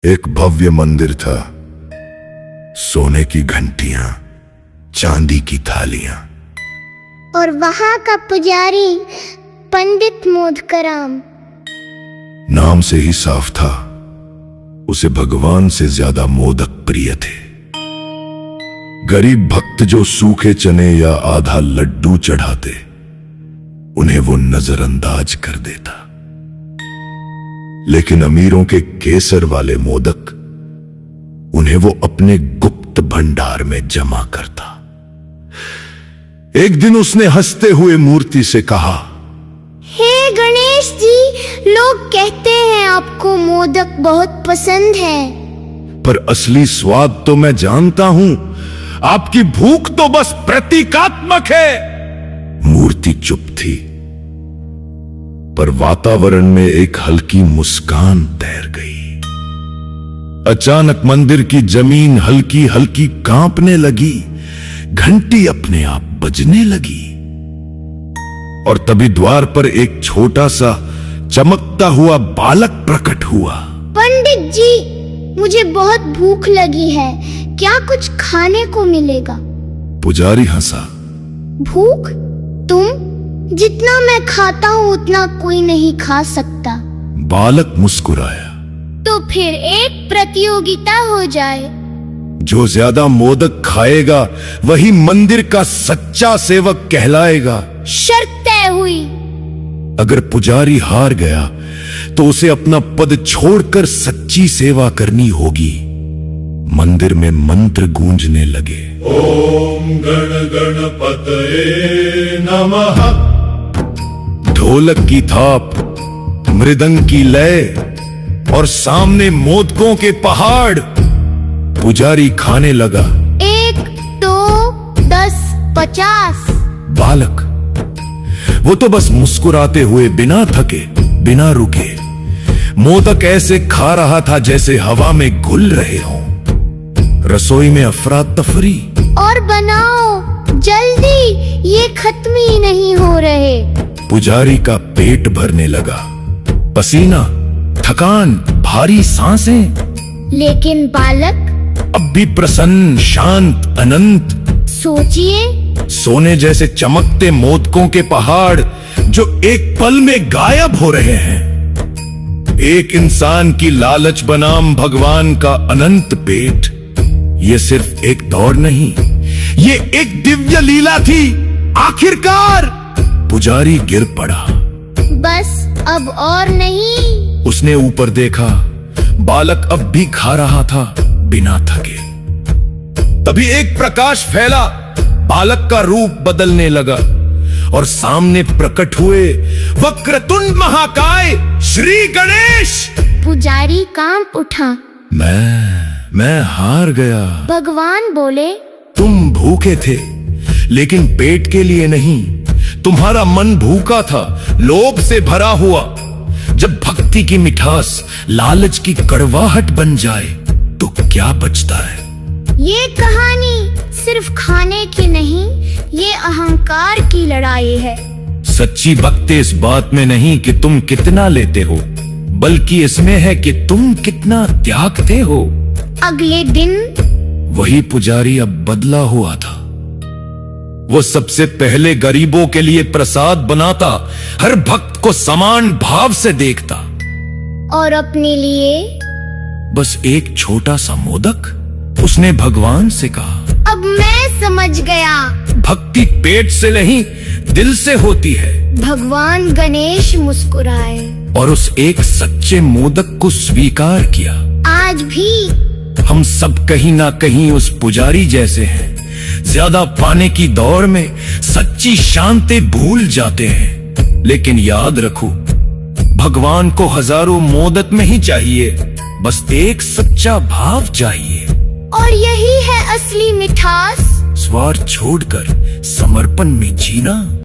एक भव्य मंदिर था। सोने की घंटियां, चांदी की थालियां, और वहां का पुजारी पंडित मोदकराम। नाम से ही साफ था, उसे भगवान से ज्यादा मोदक प्रिय थे। गरीब भक्त जो सूखे चने या आधा लड्डू चढ़ाते, उन्हें वो नजरअंदाज कर देता। लेकिन अमीरों के केसर वाले मोदक, उन्हें वो अपने गुप्त भंडार में जमा करता। एक दिन उसने हंसते हुए मूर्ति से कहा, हे गणेश जी, लोग कहते हैं आपको मोदक बहुत पसंद है। पर असली स्वाद तो मैं जानता हूं, आपकी भूख तो बस प्रतीकात्मक है। मूर्ति चुप थी, पर वातावरण में एक हल्की मुस्कान तैर गई। अचानक मंदिर की जमीन हल्की हल्की कांपने लगी, घंटी अपने आप बजने लगी, और तभी द्वार पर एक छोटा सा चमकता हुआ बालक प्रकट हुआ। पंडित जी, मुझे बहुत भूख लगी है, क्या कुछ खाने को मिलेगा? पुजारी हंसा। भूख? तुम? जितना मैं खाता हूँ उतना कोई नहीं खा सकता। बालक मुस्कुराया। तो फिर एक प्रतियोगिता हो जाए। जो ज्यादा मोदक खाएगा वही मंदिर का सच्चा सेवक कहलाएगा। शर्त तय हुई। अगर पुजारी हार गया तो उसे अपना पद छोड़कर सच्ची सेवा करनी होगी। मंदिर में मंत्र गूंजने लगे। ओम गण गणपतये नमः। ढोलक की थाप, मृदंग की लय, और सामने मोदकों के पहाड़। पुजारी खाने लगा। 1, 2, 10, 50। बालक, वो तो बस मुस्कुराते हुए बिना थके, बिना रुके मोदक ऐसे खा रहा था जैसे हवा में घुल रहे हों। रसोई में अफरा तफरी। और बनाओ जल्दी, ये खत्म ही नहीं हो रहे। पुजारी का पेट भरने लगा। पसीना, थकान, भारी सांसें। लेकिन बालक अब भी प्रसन्न, शांत, अनंत। सोचिए, सोने जैसे चमकते मोदकों के पहाड़ जो एक पल में गायब हो रहे हैं। एक इंसान की लालच बनाम भगवान का अनंत पेट। ये सिर्फ एक दौर नहीं, ये एक दिव्य लीला थी। आखिरकार पुजारी गिर पड़ा। बस अब और नहीं। उसने ऊपर देखा, बालक अब भी खा रहा था बिना थके। तभी एक प्रकाश फैला, बालक का रूप बदलने लगा, और सामने प्रकट हुए वक्रतुंड महाकाय श्री गणेश। पुजारी कांप उठा। मैं हार गया। भगवान बोले, तुम भूखे थे, लेकिन पेट के लिए नहीं। तुम्हारा मन भूखा था, लोभ से भरा हुआ। जब भक्ति की मिठास लालच की कड़वाहट बन जाए तो क्या बचता है? ये कहानी सिर्फ खाने की नहीं, ये अहंकार की लड़ाई है। सच्ची भक्ति इस बात में नहीं कि तुम कितना लेते हो, बल्कि इसमें है कि तुम कितना त्यागते हो। अगले दिन वही पुजारी अब बदला हुआ था। वो सबसे पहले गरीबों के लिए प्रसाद बनाता, हर भक्त को समान भाव से देखता। और अपने लिए बस एक छोटा सा मोदक। उसने भगवान से कहा, अब मैं समझ गया। भक्ति पेट से नहीं, दिल से होती है। भगवान गणेश मुस्कुराए और उस एक सच्चे मोदक को स्वीकार किया। आज भी हम सब कहीं ना कहीं उस पुजारी जैसे हैं। ज्यादा पाने की दौड़ में सच्ची शांति भूल जाते हैं। लेकिन याद रखो, भगवान को हजारों मोदक नहीं चाहिए, बस एक सच्चा भाव चाहिए। और यही है असली मिठास। स्वार्थ छोड़कर समर्पण में जीना।